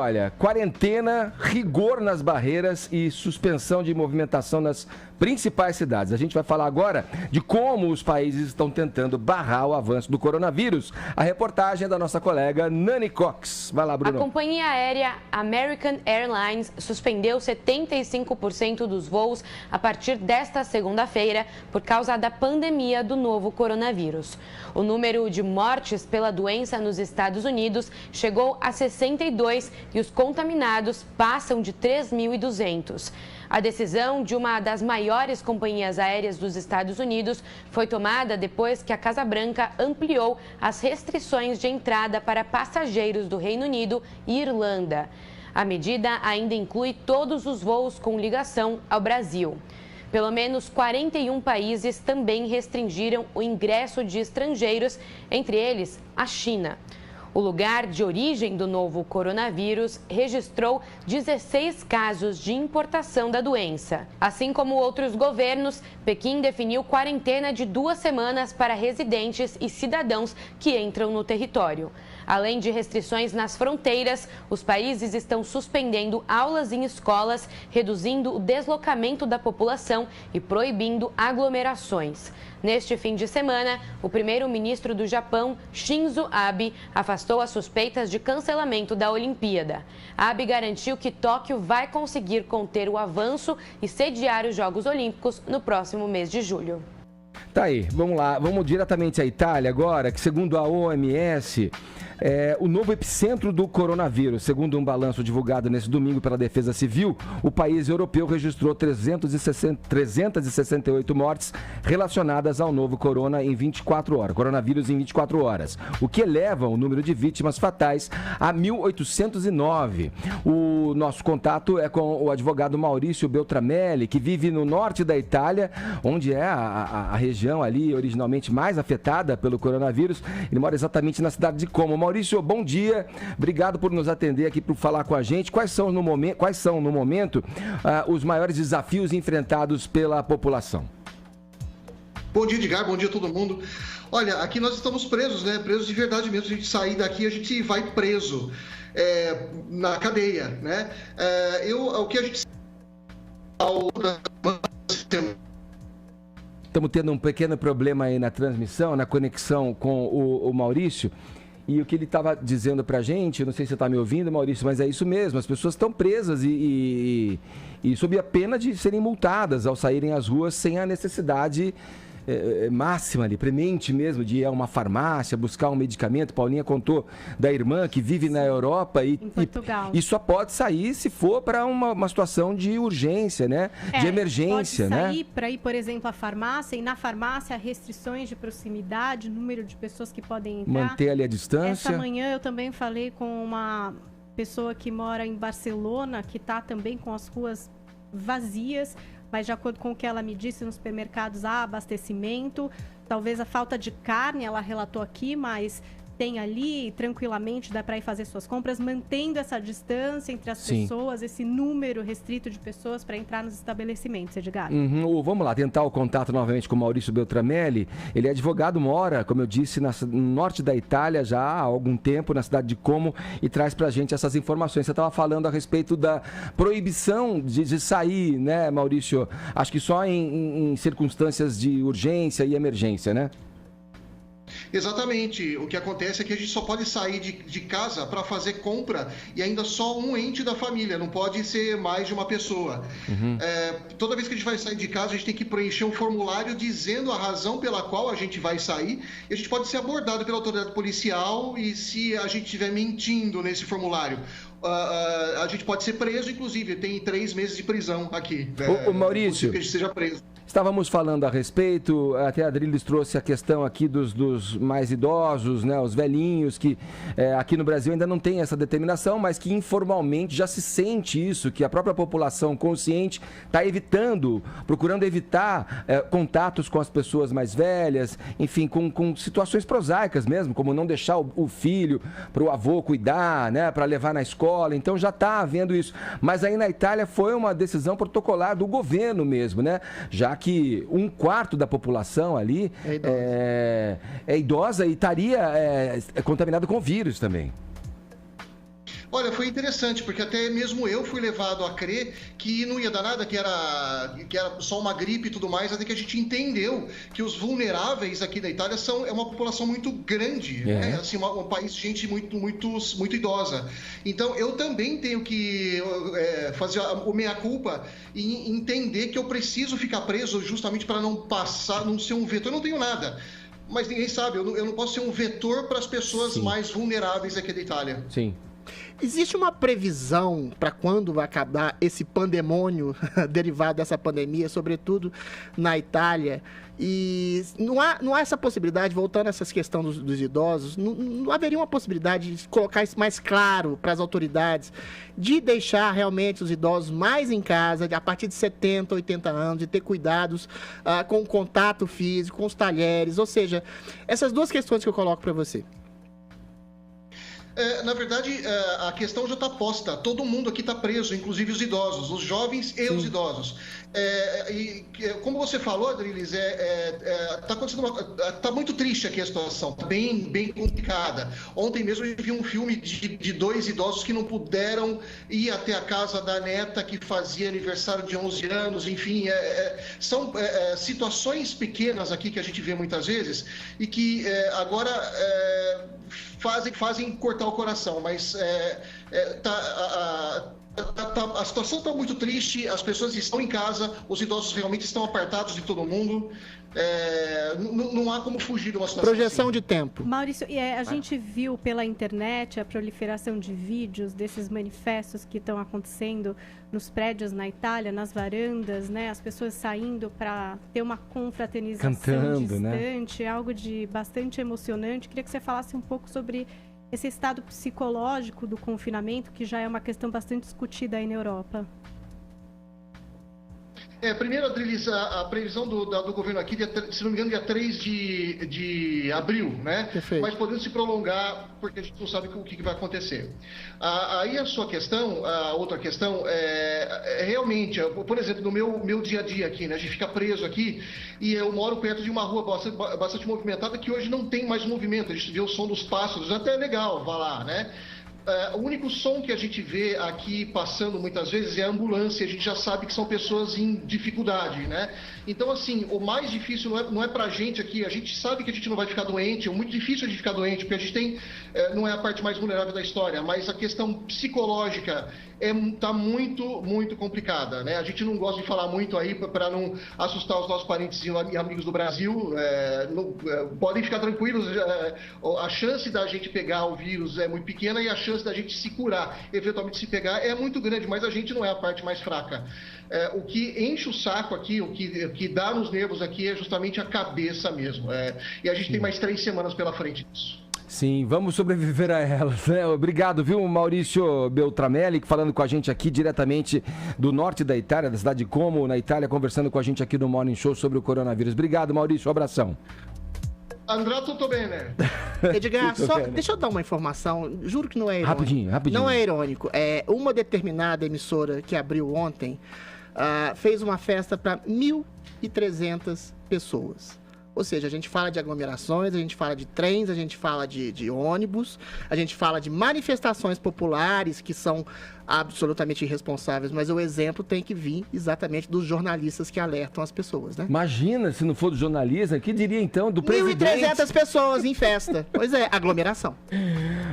Olha, quarentena, rigor nas barreiras e suspensão de movimentação nas principais cidades. A gente vai falar agora de como os países estão tentando barrar o avanço do coronavírus. A reportagem é da nossa colega Nani Cox. Vai lá, Bruno. A companhia aérea American Airlines suspendeu 75% dos voos a partir desta segunda-feira por causa da pandemia do novo coronavírus. O número de mortes pela doença nos Estados Unidos chegou a 62 e os contaminados passam de 3.200. A decisão de uma das maiores companhias aéreas dos Estados Unidos foi tomada depois que a Casa Branca ampliou as restrições de entrada para passageiros do Reino Unido e Irlanda. A medida ainda inclui todos os voos com ligação ao Brasil. Pelo menos 41 países também restringiram o ingresso de estrangeiros, entre eles a China. O lugar de origem do novo coronavírus registrou 16 casos de importação da doença. Assim como outros governos, Pequim definiu quarentena de 2 semanas para residentes e cidadãos que entram no território. Além de restrições nas fronteiras, os países estão suspendendo aulas em escolas, reduzindo o deslocamento da população e proibindo aglomerações. Neste fim de semana, o primeiro-ministro do Japão, Shinzo Abe, afastou as suspeitas de cancelamento da Olimpíada. Abe garantiu que Tóquio vai conseguir conter o avanço e sediar os Jogos Olímpicos no próximo mês de julho. Tá aí, vamos lá. Vamos diretamente à Itália agora, que segundo a OMS... o novo epicentro do coronavírus. Segundo um balanço divulgado nesse domingo pela Defesa Civil, o país europeu registrou 368 mortes relacionadas ao novo coronavírus em 24 horas, o que eleva o número de vítimas fatais a 1.809. O nosso contato é com o advogado Maurício Beltramelli, que vive no norte da Itália, onde é a região ali originalmente mais afetada pelo coronavírus. Ele mora exatamente na cidade de Como. Maurício, bom dia. Obrigado por nos atender aqui, por falar com a gente. Quais são no momento os maiores desafios enfrentados pela população? Bom dia, Edgar. Bom dia a todo mundo. Olha, aqui nós estamos presos, né? Presos de verdade mesmo. Se a gente sair daqui, a gente vai preso na cadeia, né? O que a gente... Estamos tendo um pequeno problema aí na transmissão, na conexão com o Maurício. E o que ele estava dizendo pra gente, eu não sei se você está me ouvindo, Maurício, mas é isso mesmo, as pessoas estão presas e sob a pena de serem multadas ao saírem às ruas sem a necessidade máxima ali, premente mesmo, de ir a uma farmácia, buscar um medicamento. Paulinha contou da irmã que vive na Europa em Portugal. E só pode sair se for para uma situação de urgência, né? De emergência, pode né? sair para ir, por exemplo, à farmácia, e na farmácia restrições de proximidade, número de pessoas que podem entrar. Manter ali a distância. Essa manhã eu também falei com uma pessoa que mora em Barcelona, que está também com as ruas vazias, mas de acordo com o que ela me disse, nos supermercados há abastecimento, talvez a falta de carne, ela relatou aqui, mas tem ali, tranquilamente, dá para ir fazer suas compras, mantendo essa distância entre as pessoas, esse número restrito de pessoas para entrar nos estabelecimentos, Edgar. Vamos lá, tentar o contato novamente com o Maurício Beltramelli. Ele é advogado, mora, como eu disse, no norte da Itália já há algum tempo, na cidade de Como, e traz pra gente essas informações. Você estava falando a respeito da proibição de sair, né, Maurício? Acho que só em circunstâncias de urgência e emergência, né? Exatamente. O que acontece é que a gente só pode sair de casa para fazer compra e ainda só um ente da família, não pode ser mais de uma pessoa. Toda vez que a gente vai sair de casa, a gente tem que preencher um formulário dizendo a razão pela qual a gente vai sair, e a gente pode ser abordado pela autoridade policial, e se a gente estiver mentindo nesse formulário, a gente pode ser preso, inclusive, tem 3 meses de prisão aqui. Ô Maurício, que a gente seja preso. Estávamos falando a respeito, até a Adriles trouxe a questão aqui dos mais idosos, né, os velhinhos, que aqui no Brasil ainda não tem essa determinação, mas que informalmente já se sente isso, que a própria população consciente está procurando evitar contatos com as pessoas mais velhas, enfim, com situações prosaicas mesmo, como não deixar o filho para o avô cuidar, né, para levar na escola. Então já está havendo isso. Mas aí na Itália foi uma decisão protocolar do governo mesmo, né? Já que 1/4 da população ali é idosa e estaria contaminada com vírus também. Olha, foi interessante, porque até mesmo eu fui levado a crer que não ia dar nada, que era só uma gripe e tudo mais, até que a gente entendeu que os vulneráveis aqui da Itália é uma população muito grande, né? Assim, um país de gente muito idosa. Então, eu também tenho que fazer o meia-culpa e entender que eu preciso ficar preso justamente para não ser um vetor. Eu não tenho nada. Mas ninguém sabe, eu não posso ser um vetor para as pessoas mais vulneráveis aqui da Itália. Sim. Existe uma previsão para quando vai acabar esse pandemônio derivado dessa pandemia, sobretudo na Itália? E não há essa possibilidade, voltando a essa questão dos idosos, não haveria uma possibilidade de colocar isso mais claro para as autoridades, de deixar realmente os idosos mais em casa, a partir de 70, 80 anos, de ter cuidados com o contato físico, com os talheres, ou seja, essas duas questões que eu coloco para você. Na verdade, a questão já está posta. Todo mundo aqui está preso, inclusive os idosos, os jovens e os idosos. Como você falou, Adriles, tá muito triste aqui a situação, está bem complicada. Ontem mesmo eu vi um filme de 2 idosos que não puderam ir até a casa da neta que fazia aniversário de 11 anos, enfim, são situações pequenas aqui que a gente vê muitas vezes e que agora fazem cortar o coração, mas a situação está muito triste, as pessoas estão em casa, os idosos realmente estão apartados de todo mundo, não há como fugir de uma situação Projeção assim. De tempo. Maurício, a gente viu pela internet a proliferação de vídeos desses manifestos que estão acontecendo nos prédios na Itália, nas varandas, né? As pessoas saindo para ter uma confraternização cantando, distante, né? Algo de bastante emocionante. Queria que você falasse um pouco sobre esse estado psicológico do confinamento, que já é uma questão bastante discutida aí na Europa. Primeiro, Adriles, a previsão do governo aqui, se não me engano, dia 3 de abril, né? Perfeito. Mas podendo se prolongar, porque a gente não sabe o que vai acontecer. Aí a sua questão, a outra questão, realmente, por exemplo, no meu dia a dia aqui, né? A gente fica preso aqui e eu moro perto de uma rua bastante movimentada que hoje não tem mais movimento. A gente vê o som dos pássaros, até é legal, vá lá, né? O único som que a gente vê aqui passando muitas vezes é a ambulância, a gente já sabe que são pessoas em dificuldade, né? Então, assim, o mais difícil não é pra gente aqui, a gente sabe que a gente não vai ficar doente, é muito difícil a gente ficar doente, porque a gente não é a parte mais vulnerável da história, mas a questão psicológica está muito complicada, né? A gente não gosta de falar muito aí para não assustar os nossos parentes e amigos do Brasil, podem ficar tranquilos, a chance da gente pegar o vírus é muito pequena e a chance da gente se curar, eventualmente se pegar, é muito grande, mas a gente não é a parte mais fraca. O que enche o saco aqui, o que dá nos nervos aqui é justamente a cabeça mesmo, e a gente tem mais 3 semanas pela frente disso. Sim, vamos sobreviver a elas, né? Obrigado, viu, Maurício Beltramelli, falando com a gente aqui diretamente do norte da Itália, da cidade de Como, na Itália, conversando com a gente aqui no Morning Show sobre o coronavírus. Obrigado, Maurício, um abração. André, tudo bem, né? Edgar, deixa eu dar uma informação, juro que não é irônico. Rapidinho. Não é irônico. Uma determinada emissora que abriu ontem fez uma festa para 1.300 pessoas. Ou seja, a gente fala de aglomerações, a gente fala de trens, a gente fala de ônibus, a gente fala de manifestações populares que são absolutamente irresponsáveis, mas o exemplo tem que vir exatamente dos jornalistas que alertam as pessoas, né? Imagina, se não for do jornalista, que diria então do presidente? 1.300 pessoas em festa. Pois é, aglomeração.